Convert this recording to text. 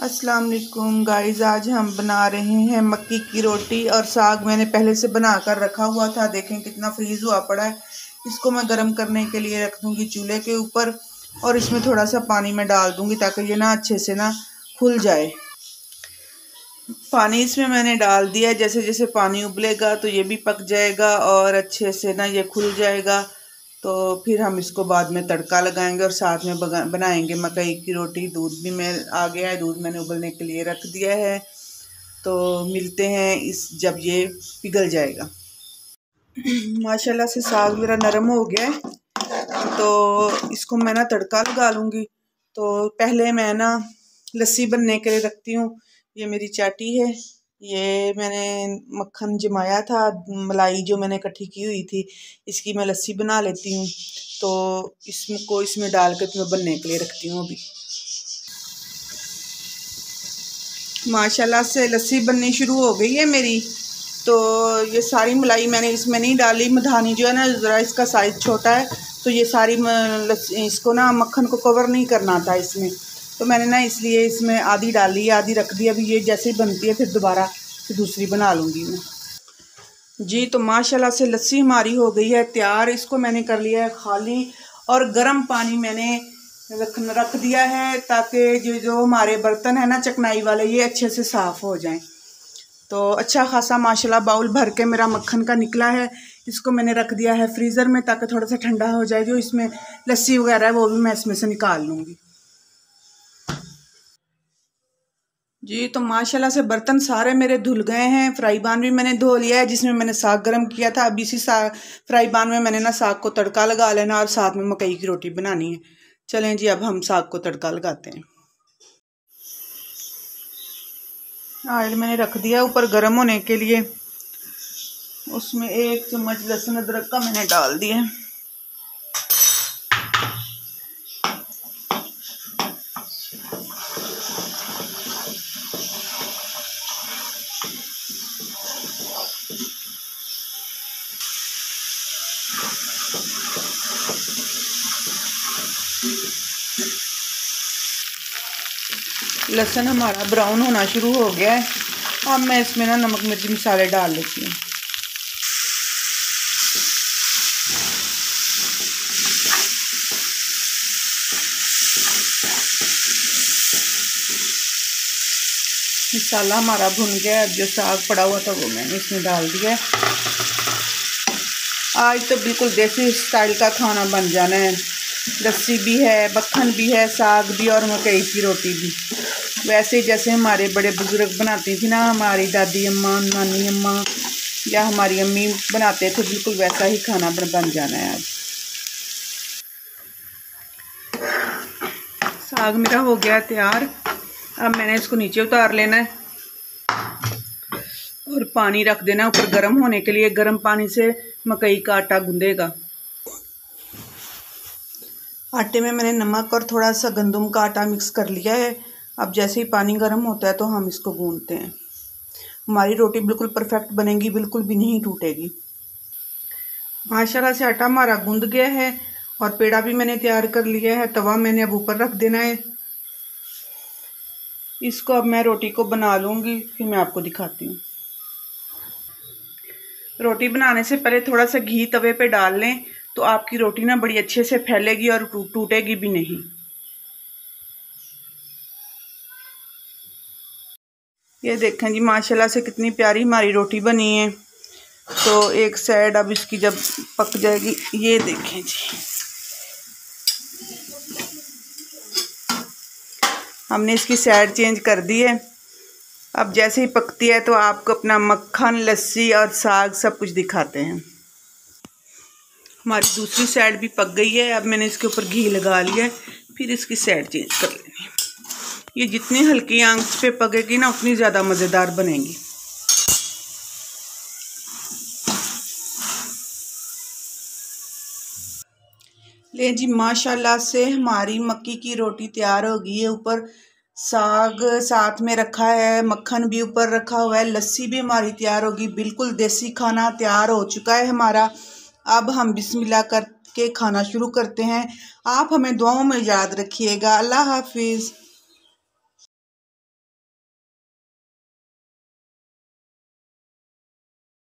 अस्सलाम वालेकुम गाइस, आज हम बना रहे हैं मक्की की रोटी और साग। मैंने पहले से बना कर रखा हुआ था, देखें कितना फ्रीज हुआ पड़ा है। इसको मैं गर्म करने के लिए रख दूंगी चूल्हे के ऊपर और इसमें थोड़ा सा पानी में डाल दूंगी ताकि ये ना अच्छे से ना खुल जाए। पानी इसमें मैंने डाल दिया है, जैसे जैसे पानी उबलेगा तो ये भी पक जाएगा और अच्छे से ना ये खुल जाएगा। तो फिर हम इसको बाद में तड़का लगाएंगे और साथ में बनाएंगे मकई की रोटी। दूध भी मैं आ गया है, दूध मैंने उबलने के लिए रख दिया है। तो मिलते हैं जब ये पिघल जाएगा। माशाल्लाह से साग मेरा नरम हो गया है, तो इसको मैं ना तड़का लगा लूँगी। तो पहले मैं ना लस्सी बनने के लिए रखती हूँ। ये मेरी चाटी है, ये मैंने मक्खन जमाया था, मलाई जो मैंने इकट्ठी की हुई थी, इसकी मैं लस्सी बना लेती हूँ। तो इसमें डाल के मैं बनने के लिए रखती हूँ। अभी माशाल्लाह से लस्सी बननी शुरू हो गई है मेरी। तो ये सारी मलाई मैंने इसमें नहीं डाली। मधानी जो है ना, ज़रा इसका साइज़ छोटा है, तो ये सारी इसको ना मक्खन को कवर नहीं करना था इसमें, तो मैंने ना इसलिए इसमें आधी डाली, आधी रख दी। अभी ये जैसे ही बनती है फिर दोबारा से दूसरी बना लूँगी मैं जी। तो माशाल्लाह से लस्सी हमारी हो गई है तैयार। इसको मैंने कर लिया है खाली और गर्म पानी मैंने रख दिया है ताकि जो हमारे बर्तन है ना चकनाई वाले, ये अच्छे से साफ़ हो जाएं। तो अच्छा खासा माशाल्लाह बाउल भर के मेरा मक्खन का निकला है। इसको मैंने रख दिया है फ्रीज़र में ताकि थोड़ा सा ठंडा हो जाए। जो इसमें लस्सी वगैरह है वो भी मैं इसमें से निकाल लूँगी जी। तो माशाल्लाह से बर्तन सारे मेरे धुल गए हैं। फ्राई पैन भी मैंने धो लिया है जिसमें मैंने साग गर्म किया था। अब इसी फ्राई पैन में मैंने ना साग को तड़का लगा लेना और साथ में मकई की रोटी बनानी है। चलें जी, अब हम साग को तड़का लगाते हैं। ऑयल मैंने रख दिया ऊपर गर्म होने के लिए। उसमें 1 चम्मच लहसुन अदरक का मैंने डाल दिया। लहसुन हमारा ब्राउन होना शुरू हो गया है। अब मैं इसमें ना नमक मिर्च मसाले डाल लेती हूँ। मसाला हमारा भुन गया है। अब जो साग पड़ा हुआ था वो मैंने इसमें डाल दिया है। आज तो बिल्कुल देसी स्टाइल का खाना बन जाना है। लस्सी भी है, मक्खन भी है, साग भी और मकई की रोटी भी। वैसे जैसे हमारे बड़े बुजुर्ग बनाती थी ना, हमारी दादी अम्मा, नानी अम्मा या हमारी अम्मी बनाते थे, बिल्कुल वैसा ही खाना बन जाना है आज। साग मेरा हो गया तैयार। अब मैंने इसको नीचे उतार लेना है और पानी रख देना ऊपर गर्म होने के लिए। गर्म पानी से मकई का आटा गूंदेगा। आटे में मैंने नमक और थोड़ा सा गंदम का आटा मिक्स कर लिया है। अब जैसे ही पानी गर्म होता है तो हम इसको गूंदते हैं। हमारी रोटी बिल्कुल परफेक्ट बनेगी, बिल्कुल भी नहीं टूटेगी। माशाल्लाह से आटा हमारा गूंद गया है और पेड़ा भी मैंने तैयार कर लिया है। तवा मैंने अब ऊपर रख देना है। इसको अब मैं रोटी को बना लूँगी, फिर मैं आपको दिखाती हूँ। रोटी बनाने से पहले थोड़ा सा घी तवे पे डाल लें तो आपकी रोटी ना बड़ी अच्छे से फैलेगी और टूटेगी भी नहीं। ये देखें जी, माशाल्लाह से कितनी प्यारी हमारी रोटी बनी है। तो एक साइड अब इसकी जब पक जाएगी, ये देखें जी, हमने इसकी साइड चेंज कर दी है। अब जैसे ही पकती है तो आपको अपना मक्खन, लस्सी और साग सब कुछ दिखाते हैं। हमारी दूसरी साइड भी पक गई है। अब मैंने इसके ऊपर घी लगा लिया है, फिर इसकी साइड चेंज कर लेनी है। ये जितनी हल्की आंच पे पकेगी ना उतनी ज़्यादा मज़ेदार बनेगी। ले जी, माशाल्लाह से हमारी मक्की की रोटी तैयार हो गई है। ऊपर साग साथ में रखा है, मक्खन भी ऊपर रखा हुआ है, लस्सी भी हमारी तैयार होगी। बिल्कुल देसी खाना तैयार हो चुका है हमारा। अब हम बिस्मिल्लाह करके खाना शुरू करते हैं। आप हमें दुआओं में याद रखिएगा। अल्लाह हाफिज़।